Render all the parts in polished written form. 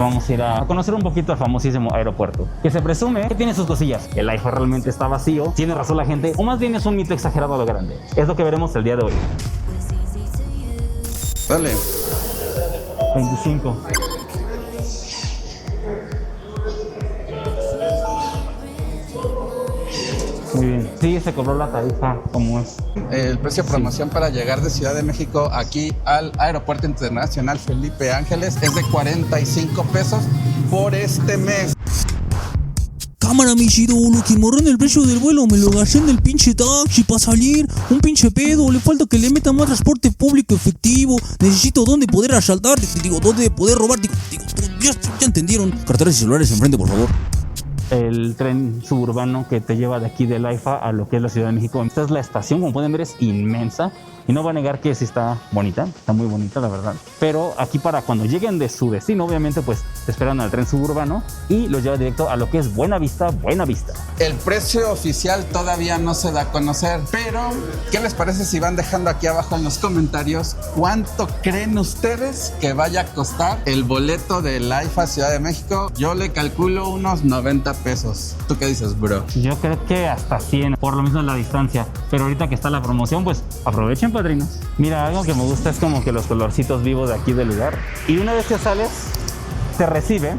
Vamos a ir a conocer un poquito el famosísimo aeropuerto, que se presume que tiene sus cosillas. El AIFA realmente está vacío, tiene razón la gente, o más bien es un mito exagerado a lo grande. Es lo que veremos el día de hoy. Dale. 25. Muy bien. Sí, se cobró la tarifa como es. El precio de promoción para llegar de Ciudad de México aquí al Aeropuerto Internacional Felipe Ángeles es de 45 pesos por este mes. Cámara, mi chido, lo que morró en el precio del vuelo me lo gasté en el pinche taxi para salir. Un pinche pedo, le falta que le metan más transporte público efectivo. Necesito dónde poder asaltar, digo, dónde poder robar, digo, ya entendieron. Carteras y celulares enfrente, por favor. El tren suburbano que te lleva de aquí del AIFA a lo que es la Ciudad de México. Esta es la estación, como pueden ver, es inmensa. Y no voy a negar que sí está bonita, está muy bonita la verdad. Pero aquí para cuando lleguen de su destino, obviamente pues te esperan al tren suburbano y los lleva directo a lo que es Buenavista, Buenavista. El precio oficial todavía no se da a conocer, pero ¿qué les parece si van dejando aquí abajo en los comentarios cuánto creen ustedes que vaya a costar el boleto del AIFA Ciudad de México? Yo le calculo unos 90 pesos. ¿Tú qué dices, bro? Yo creo que hasta 100, por lo mismo en la distancia. Pero ahorita que está la promoción, pues aprovechen, padrinos. Mira, algo que me gusta es como que los colorcitos vivos de aquí del lugar. Y una vez que sales, te recibe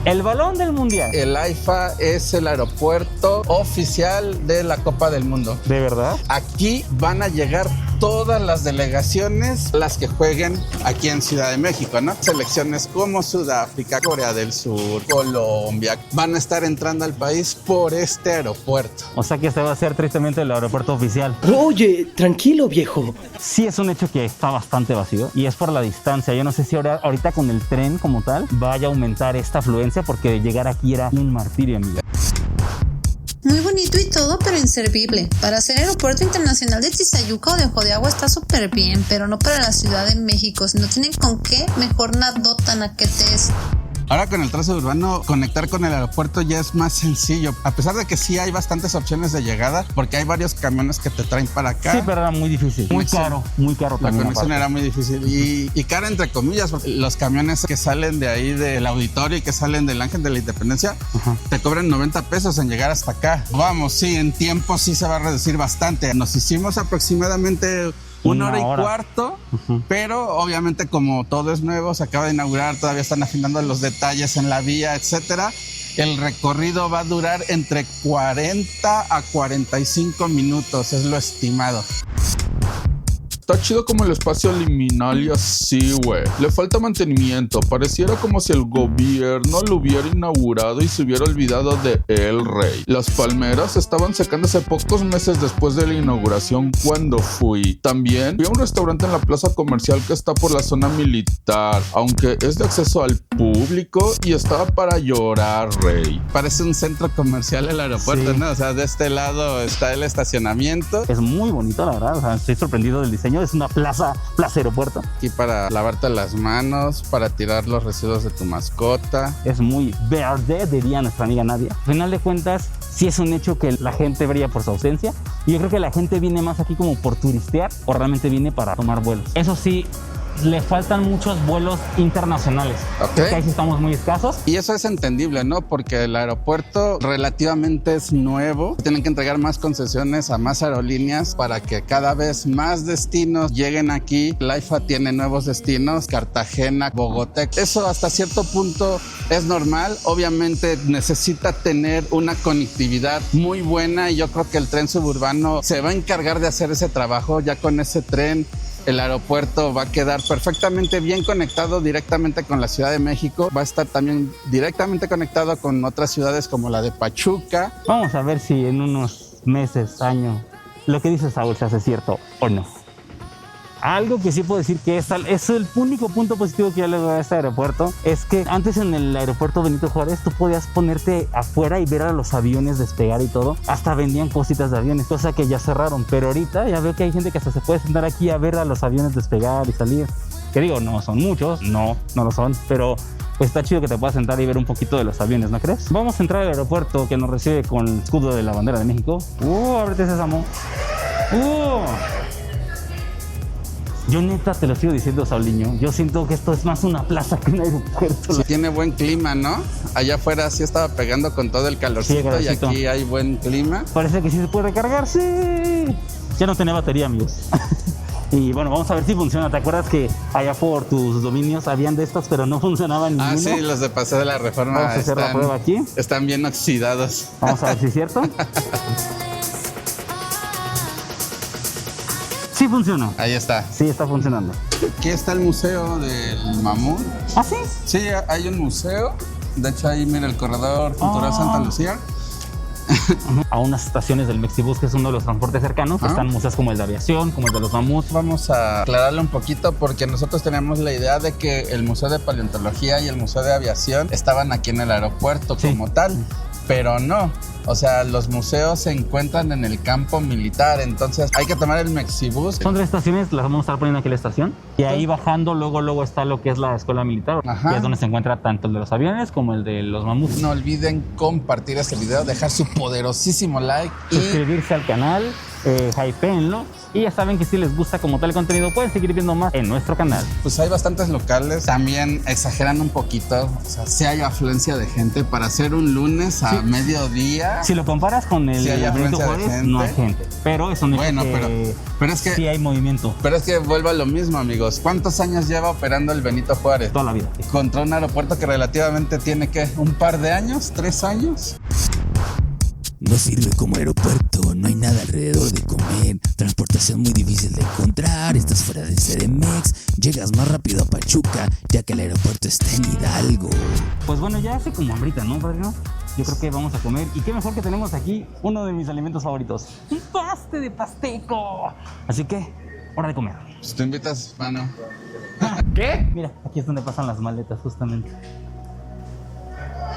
el balón del mundial. El AIFA es el aeropuerto oficial de la Copa del Mundo. ¿De verdad? Aquí van a llegar todas las delegaciones, las que jueguen aquí en Ciudad de México, ¿no? Selecciones como Sudáfrica, Corea del Sur, Colombia, van a estar entrando al país por este aeropuerto. O sea que este va a ser tristemente el aeropuerto oficial. Oye, tranquilo, viejo. Sí es un hecho que está bastante vacío y es por la distancia. Yo no sé si ahorita con el tren como tal vaya a aumentar esta afluencia porque llegar aquí era un martirio, amiga. Muy bonito y todo, pero inservible. Para ser aeropuerto internacional de Tizayuca o de Ojo de Agua está súper bien, pero no para la Ciudad de México. Si no tienen con qué, mejor nadota naquetes. Ahora con el tren suburbano, conectar con el aeropuerto ya es más sencillo. A pesar de que sí hay bastantes opciones de llegada, porque hay varios camiones que te traen para acá. Sí, pero era muy difícil. Muy caro La también. conexión era muy difícil y cara entre comillas, porque los camiones que salen de ahí del auditorio y que salen del Ángel de la Independencia, te cobran 90 pesos en llegar hasta acá. Vamos, sí, en tiempo sí se va a reducir bastante. Nos hicimos aproximadamente una hora y cuarto, pero obviamente como todo es nuevo, se acaba de inaugurar, todavía están afinando los detalles en la vía, etcétera. El recorrido va a durar entre 40 a 45 minutos, es lo estimado. Está chido como el espacio liminal y así, güey. Le falta mantenimiento. Pareciera como si el gobierno lo hubiera inaugurado y se hubiera olvidado de El Rey. Las palmeras estaban secándose pocos meses después de la inauguración cuando fui. También fui a un restaurante en la plaza comercial que está por la zona militar, aunque es de acceso al público y estaba para llorar, Rey. Parece un centro comercial el aeropuerto, sí, ¿no? O sea, de este lado está el estacionamiento. Es muy bonito, la verdad. O sea, estoy sorprendido del diseño. Es una plaza aeropuerto. Aquí para lavarte las manos, para tirar los residuos de tu mascota. Es muy verde, diría nuestra amiga Nadia. Al final de cuentas, sí es un hecho que la gente brilla por su ausencia. Y yo creo que la gente viene más aquí como por turistear o realmente viene para tomar vuelos. Eso sí, le faltan muchos vuelos internacionales. Okay. Ahí sí estamos muy escasos. Y eso es entendible, ¿no? Porque el aeropuerto relativamente es nuevo. Tienen que entregar más concesiones a más aerolíneas para que cada vez más destinos lleguen aquí. El AIFA tiene nuevos destinos, Cartagena, Bogotá. Eso hasta cierto punto es normal. Obviamente necesita tener una conectividad muy buena y yo creo que el tren suburbano se va a encargar de hacer ese trabajo. Ya con ese tren el aeropuerto va a quedar perfectamente bien conectado directamente con la Ciudad de México. Va a estar también directamente conectado con otras ciudades como la de Pachuca. Vamos a ver si en unos meses, años, lo que dice Saúl se hace cierto o no. Algo que sí puedo decir que es el único punto positivo que yo le doy a este aeropuerto es que antes en el aeropuerto Benito Juárez tú podías ponerte afuera y ver a los aviones despegar y todo. Hasta vendían cositas de aviones, cosa que ya cerraron. Pero ahorita ya veo que hay gente que hasta se puede sentar aquí a ver a los aviones despegar y salir. Que digo, no son muchos, no lo son, pero pues está chido que te puedas sentar y ver un poquito de los aviones, ¿no crees? Vamos a entrar al aeropuerto que nos recibe con el escudo de la bandera de México. Ábrete, Sésamo. Yo neta te lo sigo diciendo, Sauliño. Yo siento que esto es más una plaza que un aeropuerto. Sí, tiene buen clima, ¿no? Allá afuera sí estaba pegando con todo el calorcito, Sí, y aquí hay buen clima. Parece que sí se puede recargar, sí. Ya no tenía batería, amigos. Y bueno, vamos a ver si funciona. ¿Te acuerdas que allá por tus dominios habían de estas, pero no funcionaban ninguno? Ah, sí, los de Paseo de la Reforma. Vamos a hacer la prueba aquí. Están bien oxidados. Vamos a ver si es cierto. Sí funciona. Ahí está. Sí, está funcionando. Aquí está el museo del mamut. ¿Ah, sí? Sí, hay un museo. De hecho, ahí mira el corredor cultural Santa Lucía. A unas estaciones del Mexibus, que es uno de los transportes cercanos, están museos como el de aviación, como el de los mamuts. Vamos a aclararlo un poquito porque nosotros teníamos la idea de que el Museo de Paleontología y el Museo de Aviación estaban aquí en el aeropuerto como tal, pero no. O sea, los museos se encuentran en el campo militar, entonces hay que tomar el Mexibus. Son 3 estaciones, las vamos a estar poniendo aquí en la estación. Y ahí bajando, luego está lo que es la escuela militar, que es donde se encuentra tanto el de los aviones como el de los mamuts. No olviden compartir este video, dejar su poderosísimo like y suscribirse al canal, hypeenlo. Y ya saben que si les gusta como tal el contenido, pueden seguir viendo más en nuestro canal. Pues hay bastantes locales, también exageran un poquito, o sea, sí hay afluencia de gente para hacer un lunes a mediodía. Si lo comparas con el Sí hay Benito afluencia de Juárez, gente. no hay gente. Pero es un hecho Bueno, que pero es que sí hay movimiento Pero es que vuelvo a lo mismo, amigos. ¿Cuántos años lleva operando el Benito Juárez? toda la vida. Sí. Contra un aeropuerto que relativamente tiene, ¿qué? ¿Un par de años? ¿3 años? No sirve como aeropuerto, no hay nada alrededor de comer, transportación muy difícil de encontrar, estás fuera de CDMX, llegas más rápido a Pachuca, ya que el aeropuerto está en Hidalgo. Pues bueno, ya hace como hambrita, ¿no, padrino? Yo creo que vamos a comer. Y qué mejor que tenemos aquí uno de mis alimentos favoritos. ¡Un paste de pasteco! Así que, hora de comer. Pues tú invitas, mano. ¿Qué? Mira, aquí es donde pasan las maletas, justamente.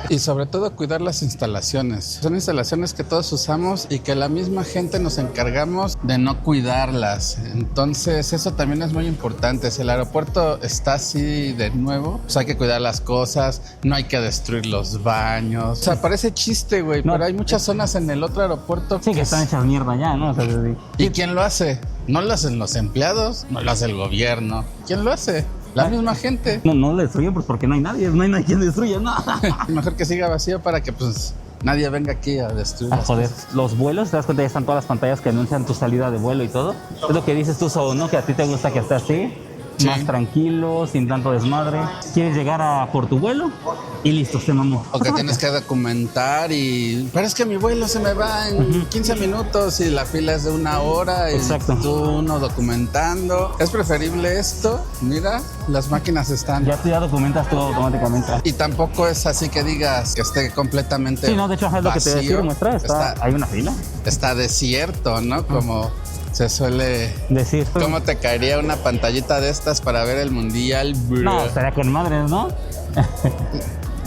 Y sobre todo cuidar las instalaciones. Son instalaciones que todos usamos y que la misma gente nos encargamos de no cuidarlas. Entonces eso también es muy importante. Si el aeropuerto está así de nuevo, pues hay que cuidar las cosas, no hay que destruir los baños. O sea, parece chiste, güey, No, pero hay muchas zonas en el otro aeropuerto Sí, que están hechas mierda ya, ¿no? O sea, ¿Y quién lo hace? ¿No lo hacen los empleados? ¿No lo hace el gobierno? ¿Quién lo hace? La misma gente. no lo destruyen pues porque no hay nadie quien destruya nada. Mejor que siga vacío para que pues nadie venga aquí a destruir Ah, las joder, cosas. los vuelos, te das cuenta, ya están todas las pantallas que anuncian tu salida de vuelo y todo. Es lo que dices tú, Saúl, ¿no? Que a ti te gusta que esté así, Sí. más tranquilo, sin tanto desmadre. Quieres llegar por tu vuelo y listo, se mamó. O que tienes que documentar y... Pero es que mi vuelo se me va en 15 minutos y la fila es de 1 hora y Exacto. tú uno documentando. Es preferible esto. Mira, las máquinas están... Ya tú ya documentas todo automáticamente. Y tampoco es así que digas que esté completamente Sí, no, de hecho, es lo que te vacío. muestra, hay una fila. Está desierto, ¿no? Como se suele... Decir, ¿Cómo te caería una pantallita de estas para ver el mundial? no, estaría con madres, ¿no?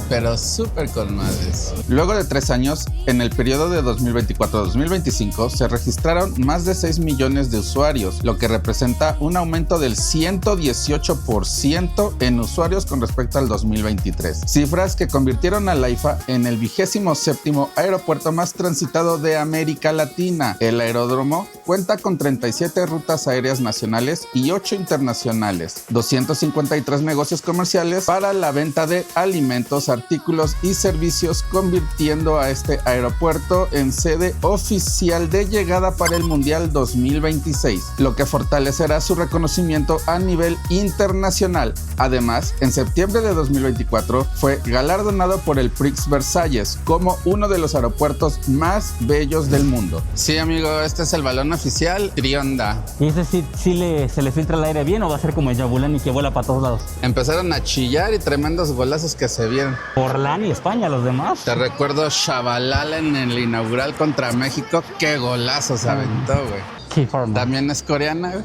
Pero súper con madres. Luego de 3 años, en el periodo de 2024-2025, se registraron más de 6 millones de usuarios, lo que representa un aumento del 118% en usuarios con respecto al 2023. Cifras que convirtieron a la AIFA en el 27º aeropuerto más transitado de América Latina. El aeródromo cuenta con 37 rutas aéreas nacionales y 8 internacionales, 253 negocios comerciales para la venta de alimentos, artículos y servicios, convirtiendo a este aeropuerto en sede oficial de llegada para el Mundial 2026, lo que fortalecerá su reconocimiento a nivel internacional. Además, en septiembre de 2024 fue galardonado por el Prix Versalles como uno de los aeropuertos más bellos del mundo. Sí, amigo, este es el balón oficial Trionda. ¿Y ese sí se le filtra el aire bien o va a ser como el Yabulani que vuela para todos lados? Empezaron a chillar y tremendos golazos que se vieron. Orlán y España, los demás. Te recuerdo Shabalala en el inaugural contra México. Qué golazo se aventó, güey. K-Pharma. También es coreana, güey.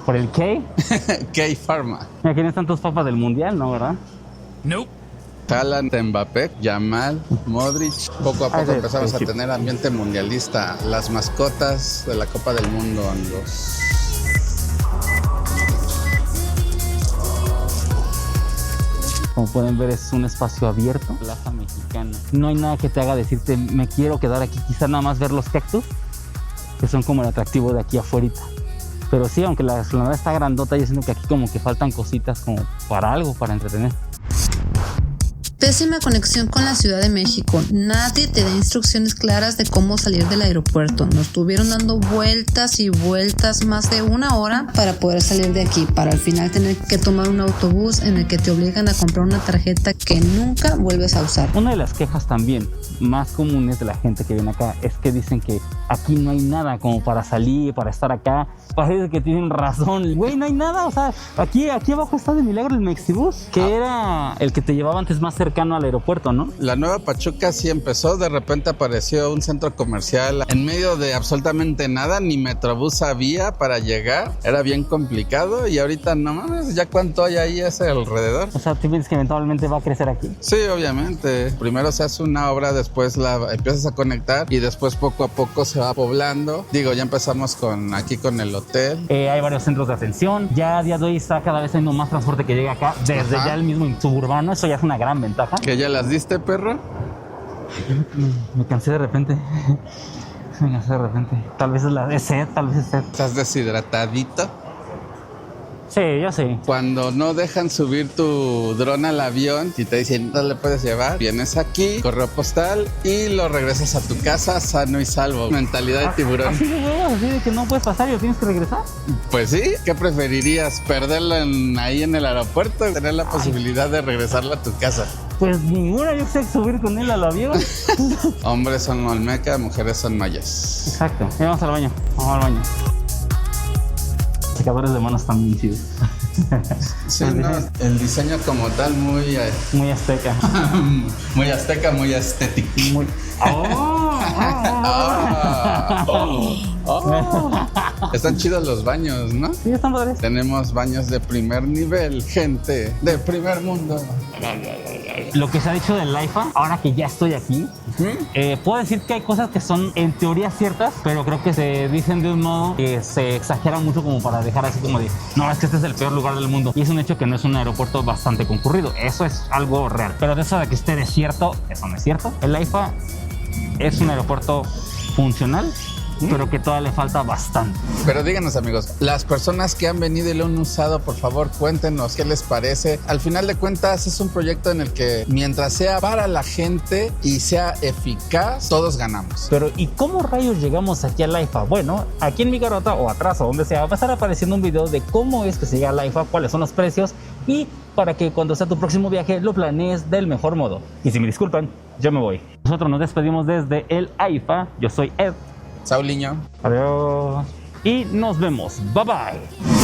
¿Por el K? K-Pharma. Aquí no están tus papas del mundial, ¿no? ¿Verdad? Haaland, Mbappé, Yamal, Modric. Poco a poco sí, empezamos a sí. tener ambiente mundialista. Las mascotas de la Copa del Mundo, amigos. Como pueden ver, es un espacio abierto. Plaza Mexicana. No hay nada que te haga decirte, me quiero quedar aquí. Quizá nada más ver los cactus, que son como el atractivo de aquí afuera. Pero sí, aunque la explanada está grandota, yo siento que aquí como que faltan cositas como para algo, para entretener. Pésima conexión con la Ciudad de México. Nadie te da instrucciones claras de cómo salir del aeropuerto. Nos estuvieron dando vueltas y vueltas más de 1 hora para poder salir de aquí, para al final tener que tomar un autobús en el que te obligan a comprar una tarjeta que nunca vuelves a usar. Una de las quejas también más comunes de la gente que viene acá es que dicen que aquí no hay nada como para salir, para estar acá. Parece que tienen razón. Güey, no hay nada. O sea, aquí abajo está de milagro el Mexibus, que era el que te llevaba antes más cercano al aeropuerto, ¿no? La nueva Pachuca sí empezó, de repente apareció un centro comercial en medio de absolutamente nada, ni metrobús había para llegar, era bien complicado y ahorita no mames, ya cuánto hay ahí a ese alrededor. O sea, ¿tú piensas que eventualmente va a crecer aquí? Sí, obviamente. Primero se hace una obra, después la empiezas a conectar y después poco a poco se va poblando. Digo, ya empezamos aquí con el hotel. Hay varios centros de atención. Ya a día de hoy está cada vez teniendo más transporte que llega acá, desde ya el mismo suburbano. Eso ya es una gran ventaja. ¿Que ya las diste, perro? Me cansé de repente. Me cansé de repente. Tal vez es sed, tal vez es sed. ¿Estás deshidratadito? Sí, ya sé. Cuando no dejan subir tu dron al avión y te dicen no le puedes llevar, vienes aquí, correo postal y lo regresas a tu casa sano y salvo. Mentalidad de tiburón. Así de huevos, así de que no puedes pasar y lo tienes que regresar. Pues sí, ¿qué preferirías? ¿Perderlo ahí en el aeropuerto o tener la posibilidad de regresarlo a tu casa? Pues ninguna, yo sé subir con él al avión. Hombres son olmeca, mujeres son mayas. Exacto. Ya vamos al baño. Vamos al baño. Secadores de manos también chidos. Sí, no, el diseño como tal muy Muy azteca. muy azteca, muy estético. Muy... Están chidos los baños, ¿no? Sí, están padres. Tenemos baños de primer nivel, gente de primer mundo. Lo que se ha dicho del AIFA, ahora que ya estoy aquí, puedo decir que hay cosas que son en teoría ciertas, pero creo que se dicen de un modo que se exagera mucho como para dejar así como de no, es que este es el peor lugar del mundo. Y es un hecho que no es un aeropuerto bastante concurrido. Eso es algo real. Pero de eso de que esté desierto, eso no es cierto. El AIFA es un aeropuerto funcional, pero que todavía le falta bastante. Pero díganos, amigos, las personas que han venido y lo han usado, por favor, cuéntenos qué les parece. Al final de cuentas, es un proyecto en el que mientras sea para la gente y sea eficaz, todos ganamos. Pero ¿y cómo rayos llegamos aquí al AIFA? Bueno, aquí en mi garota o atrás o donde sea, va a estar apareciendo un video de cómo es que se llega al AIFA, cuáles son los precios y para que cuando sea tu próximo viaje lo planees del mejor modo. Y si me disculpan, yo me voy. Nosotros nos despedimos desde el AIFA. Yo soy Ed. Sauliño. Adiós. Y nos vemos. Bye bye.